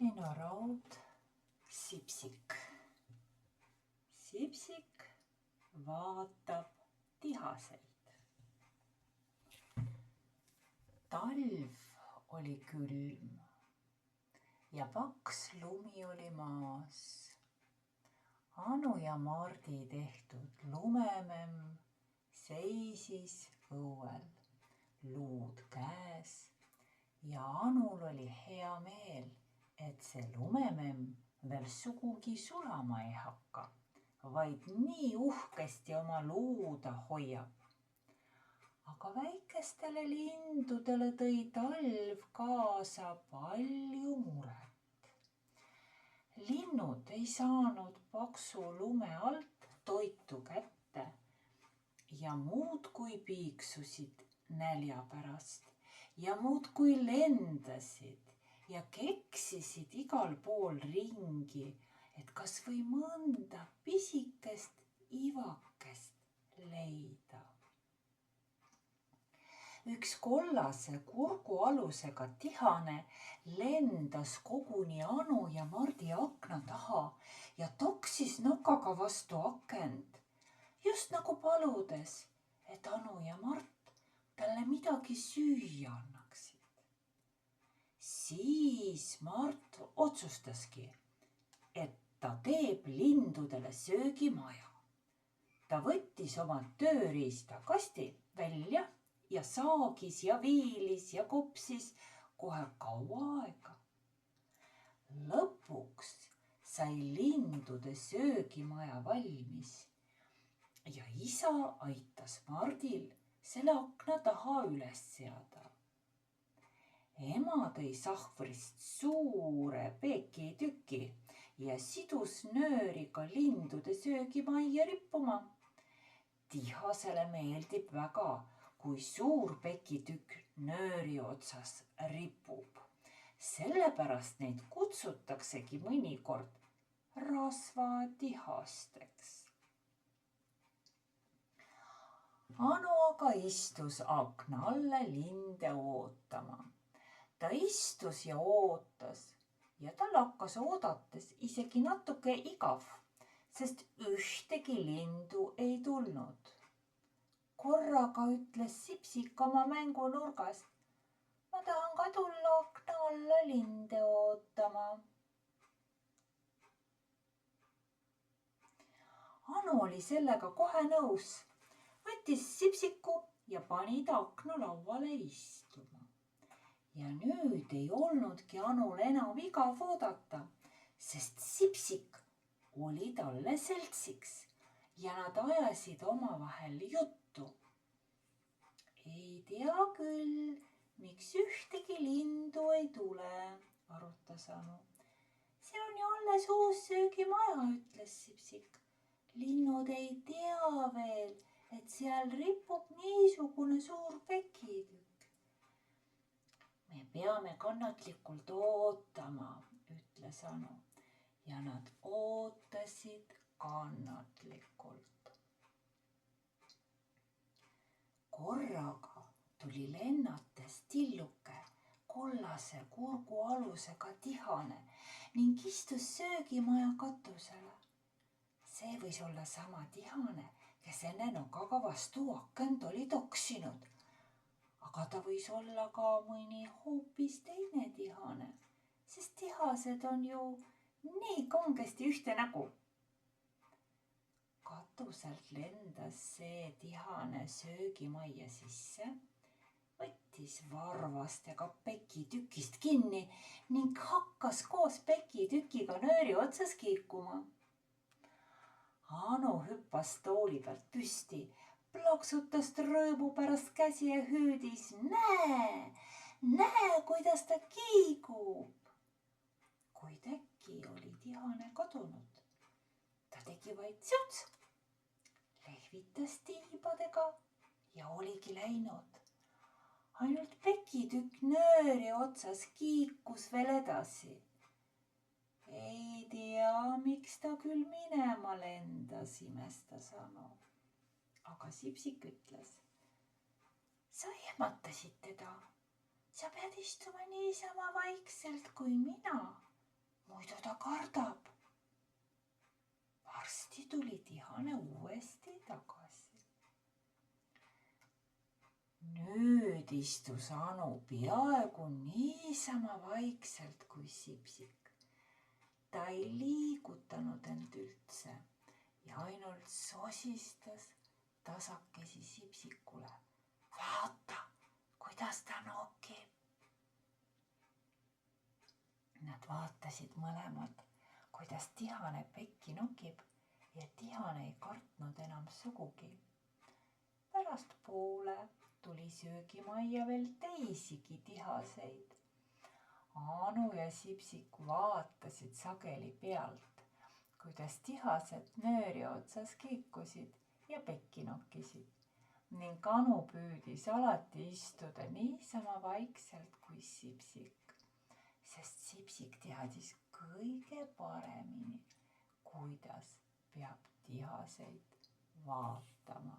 Eno Raud, Sipsik. Sipsik vaatab tihaseid. Talv oli külm ja paks lumi oli maas. Anu ja Mardi tehtud lumememm seisis õuel, luud käes ja Anul oli hea meel, et see lumememm veel sugugi sulama ei hakka, vaid nii uhkesti oma luuda hoiab. Aga väikestele lindudele tõi talv kaasa palju muret. Linnud ei saanud paksu lume alt toitu kätte ja muudkui piiksusid nälja pärast ja muudkui lendasid ja keksisid igal pool ringi, et kas või mõnda pisikest ivakest leida. Üks kollase kurgualusega tihane lendas koguni Anu ja Mardi akna taha ja toksis nokaga vastu akent, just nagu paludes, et Anu ja Mart talle midagi süüa annaksid. Siis Mart otsustaski, et ta teeb lindudele söögimaja. Ta võttis oma tööriistakasti välja ja saagis ja viilis ja kopsis kohe kaua aega. Lõpuks sai lindude söögimaja valmis ja isa aitas Mardil selle akna taha üles seada. Ema tõi sahvrist suure pekitüki ja sidus nööriga lindude söögimajja rippuma. Tihasele meeldib väga, kui suur pekitükk nööri otsas ripub. Sellepärast neid kutsutaksegi mõnikord rasvatihasteks. Anu aga istus akna alla linde ootama. Ta istus ja ootas ja tal hakkas oodates isegi natuke igav, sest ühtegi lindu ei tulnud. Korraga ütles Sipsik oma mängunurgas, ma tahan ka tulla akna alla linde ootama. Anu oli sellega kohe nõus, võttis Sipsiku ja pani ta akna lauale istuma. Ja nüüd ei olnudki Anul enam igav oodata, sest Sipsik oli talle seltsiks ja nad ajasid omavahel juttu. Ei tea küll, miks ühtegi lindu ei tule, arutas Anu. See on ju alles uus söögimaja, ütles Sipsik. Linnud ei tea veel, et seal ripub niisugune suur pekitükk. Me peame kannatlikult ootama, ütles Anu. Ja nad ootasid kannatlikult. Korraga tuli lennates tilluke kollase kurgualusega tihane ning istus söögimaja katusele. See võis olla sama tihane, kes enne nokaga vastu akent oli toksinud. Aga ta võis olla ka mõni hoopis teine tihane, sest tihased on ju nii kangesti ühte nägu. Katuselt lendas see tihane söögimajja sisse, võttis varvastega pekitükist kinni ning hakkas koos pekitükiga nööri otsas kiikuma. Anu hüppas tooli pealt püsti, plaksutas rõõmu pärast käsi ja hüüdis, näe, kuidas ta kiigub. Kuid äkki oli tihane kadunud. Ta tegi vaid siuts, lehvitas tiibadega ja oligi läinud. Ainult pekitükk nööri otsas kiikus veel edasi. Ei tea, miks ta küll minema lendas, imestas Anu. Aga Sipsik ütles, sa ehmatasid teda. Sa pead istuma niisama vaikselt kui mina. muidu ta kardab. varsti tuli tihane uuesti tagasi. nüüd istus Anu peaaegu niisama vaikselt kui Sipsik. ta ei liigutanud end üldse ja ainult sosistas tasakesi Sipsikule. vaata, kuidas ta nokib. Nad vaatasid mõlemad, kuidas tihane pekki nokib ja tihane ei kartnud enam sugugi. Pärastpoole tuli söögimajja veel teisigi tihaseid. Anu ja Sipsik vaatasid sageli pealt, kuidas tihased nööri otsas kiikusid ja pekki nokkisid ning Anu püüdis alati istuda niisama vaikselt kui Sipsik, sest Sipsik teadis kõige paremini, kuidas peab tihaseid vaatama.